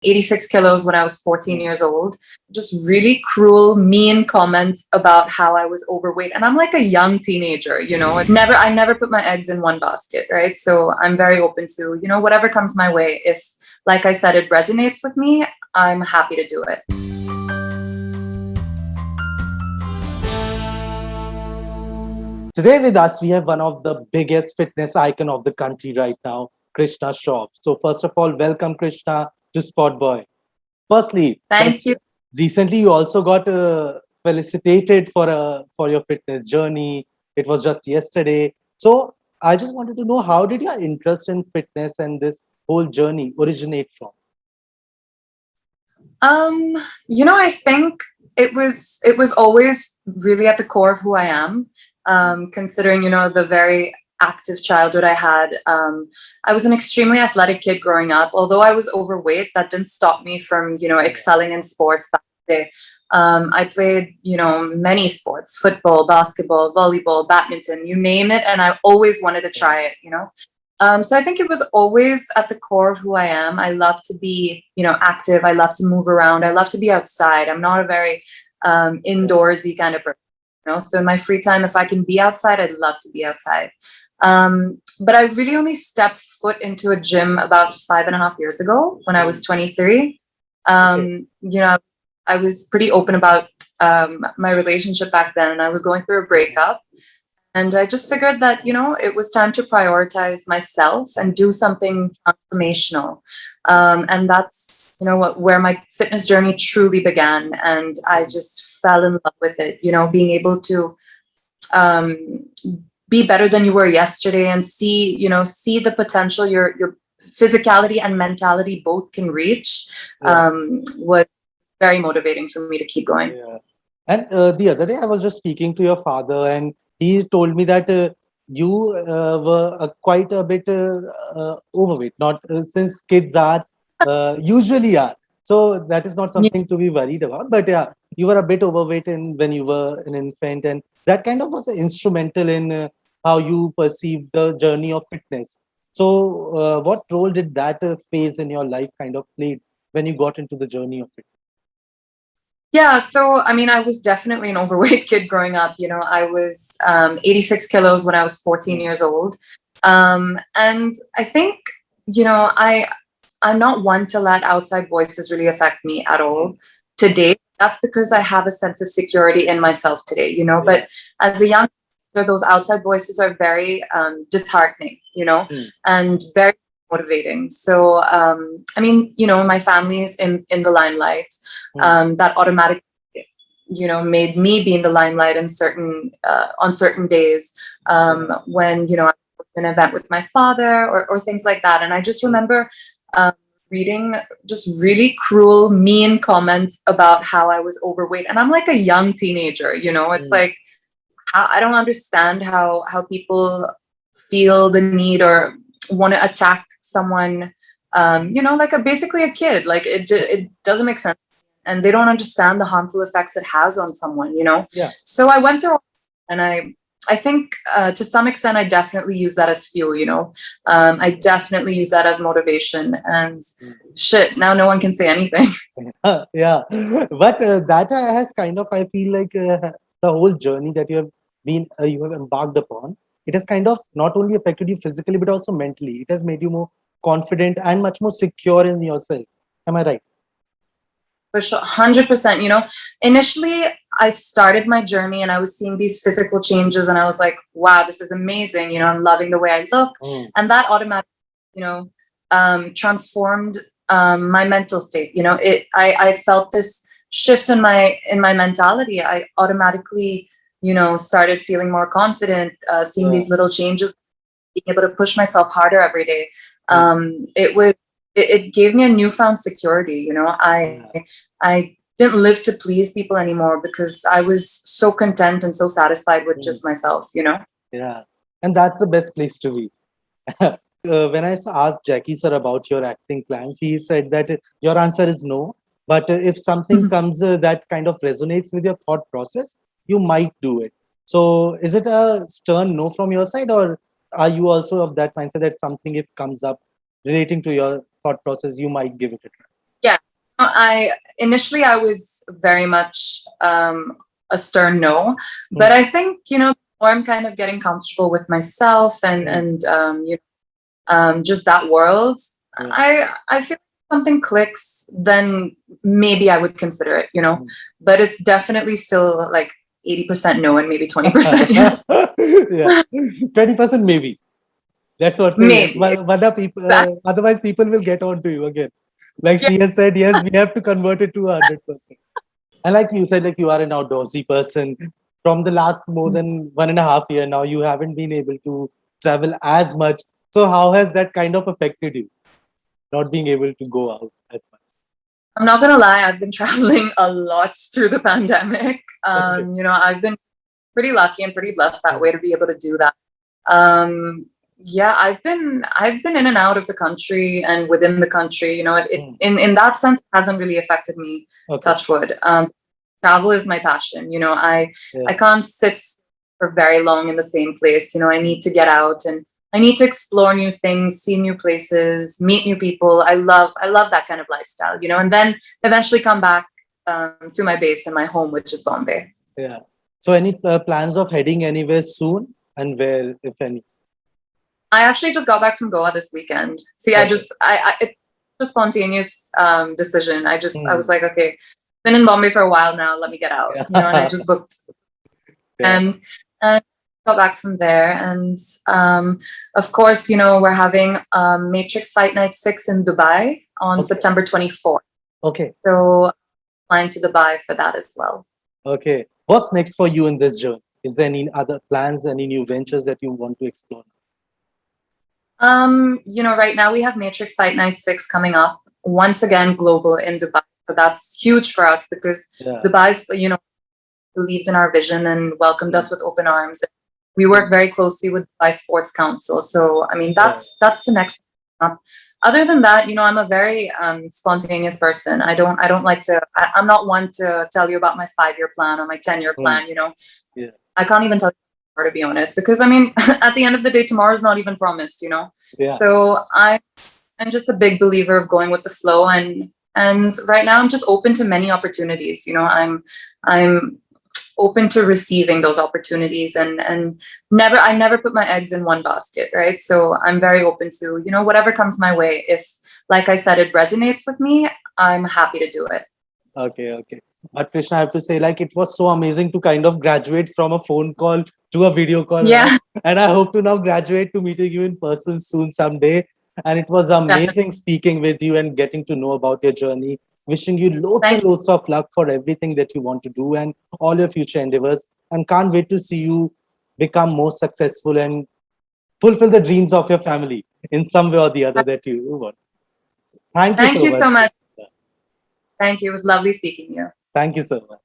86 kilos when I was 14 years old. Just really cruel, mean comments about how I was overweight. And I'm like a young teenager, I never put my eggs in one basket, right? So I'm very open to, whatever comes my way. If, like I said, it resonates with me, I'm happy to do it. Today with us, we have one of the biggest fitness icon of the country right now, Krishna Shroff. So first of all, welcome Krishna to SpotboyE. Firstly, Thank you. recently you also got felicitated for your fitness journey. It was just yesterday. So I just wanted to know, how did your interest in fitness and this whole journey originate from? I think it was always really at the core of who I am. Considering, the very active childhood I had. I was an extremely athletic kid growing up. Although I was overweight, that didn't stop me from, excelling in sports back in the day. I played, many sports: football, basketball, volleyball, badminton, you name it. And I always wanted to try it. So I think it was always at the core of who I am. I love to be, active. I love to move around. I love to be outside. I'm not a very indoorsy kind of person. So in my free time, if I can be outside, I'd love to be outside. But I really only stepped foot into a gym about 5.5 years ago when I was 23. I was pretty open about my relationship back then, and I was going through a breakup. And I just figured that, it was time to prioritize myself and do something transformational. And that's, where my fitness journey truly began. And I just fell in love with it, being able to be better than you were yesterday and see the potential your physicality and mentality both can reach, was very motivating for me to keep going. Yeah. And the other day, I was just speaking to your father, and he told me that you were quite a bit overweight, not since kids are usually are. So that is not something to be worried about. But yeah, you were a bit overweight when you were an infant, and that kind of was instrumental in how you perceived the journey of fitness. So, what role did that phase in your life kind of played when you got into the journey of fitness? Yeah, so I mean, I was definitely an overweight kid growing up. I was 86 kilos when I was 14 years old. And I think, I'm not one to let outside voices really affect me at all today. That's because I have a sense of security in myself today. But as a young teenager, those outside voices are very disheartening, and very motivating. So, I mean, my family is in the limelight. That automatically, made me be in the limelight in on certain days, when, I was at an event with my father or things like that. And I just remember reading just really cruel, mean comments about how I was overweight. And I'm like a young teenager, it's like, I don't understand how people feel the need or want to attack someone, like basically a kid. Like it doesn't make sense. And they don't understand the harmful effects it has on someone, Yeah. So I went through, and I think to some extent I definitely use that as fuel. I definitely use that as motivation, and shit, now no one can say anything. Yeah, but that has kind of, I feel like the whole journey that you have embarked upon, it has kind of not only affected you physically but also mentally. It has made you more confident and much more secure in yourself. Am I right? For sure, 100%. Initially I started my journey and I was seeing these physical changes, and I was like, wow, this is amazing. I'm loving the way I look. And that automatically, transformed my mental state. I felt this shift in my mentality. I automatically, started feeling more confident, seeing these little changes, being able to push myself harder every day. It gave me a newfound security. I didn't live to please people anymore because I was so content and so satisfied with just myself. Yeah, and that's the best place to be. When I asked Jackie sir about your acting plans, he said that your answer is no. But if something comes that kind of resonates with your thought process, you might do it. So is it a stern no from your side, or are you also of that mindset that something if comes up relating to your thought process, you might give it a try? Yeah, I initially I was very much a stern no, but Mm. I think the more I'm kind of getting comfortable with myself and just that world, Yeah. I feel like something clicks, then maybe I would consider it, Mm. but it's definitely still like 80% no and maybe 20% yes. Yeah, 20% maybe. That's what they. Maybe. But people, Exactly. otherwise people will get on to you again. Like Yeah. she has said, yes, we have to convert it to 100%. And like you said, like you are an outdoorsy person. From the last more than 1.5 year now, you haven't been able to travel as much. So how has that kind of affected you? Not being able to go out as much. I'm not gonna lie, I've been traveling a lot through the pandemic. Okay. I've been pretty lucky and pretty blessed that Mm. way to be able to do that. Yeah, I've been in and out of the country and within the country. It Mm. in that sense it hasn't really affected me. Okay. Touch wood. Travel is my passion. I Yeah. can't sit for very long in the same place. I need to get out and I need to explore new things, see new places, meet new people. I love that kind of lifestyle. And then eventually come back to my base and my home, which is Bombay. Yeah. So any plans of heading anywhere soon, and where, if any? I actually just got back from Goa this weekend. See, Okay. it's a spontaneous decision. I was Mm. like, okay, been in Bombay for a while now. Let me get out, and I Yeah. just booked Yeah. and got back from there. And of course, we're having Matrix Fight Night 6 in Dubai on Okay. September 24th. Okay. So flying to Dubai for that as well. Okay. What's next for you in this journey? Is there any other plans, any new ventures that you want to explore? Right now we have Matrix Fight Night 6 coming up once again global in Dubai. So that's huge for us because Yeah. Dubai's, believed in our vision and welcomed us with open arms. We work very closely with Dubai Sports Council. So I mean Yeah. that's the next step. Other than that, I'm a very spontaneous person. I don't like to I'm not one to tell you about my 5-year plan or my 10-year Mm. plan. Yeah. I can't even tell you, to be honest, because I mean, at the end of the day, tomorrow's not even promised. Yeah. So I'm just a big believer of going with the flow, and right now I'm just open to many opportunities. I'm open to receiving those opportunities, and I never put my eggs in one basket, right? So I'm very open to whatever comes my way. If, like I said, it resonates with me, I'm happy to do it. Okay. Okay. But Krishna, I have to say, like, it was so amazing to kind of graduate from a phone call to a video call now. Yeah, And I hope to now graduate to meeting you in person soon someday. And it was definitely. amazing speaking with you and getting to know about your journey. Wishing you loads Thank and loads of luck for everything that you want to do and all your future endeavors. And can't wait to see you become more successful and fulfill the dreams of your family in some way or the other that you want. Thank you Thank so you so much. much. Thank you. It was lovely speaking to you. Thank you so much.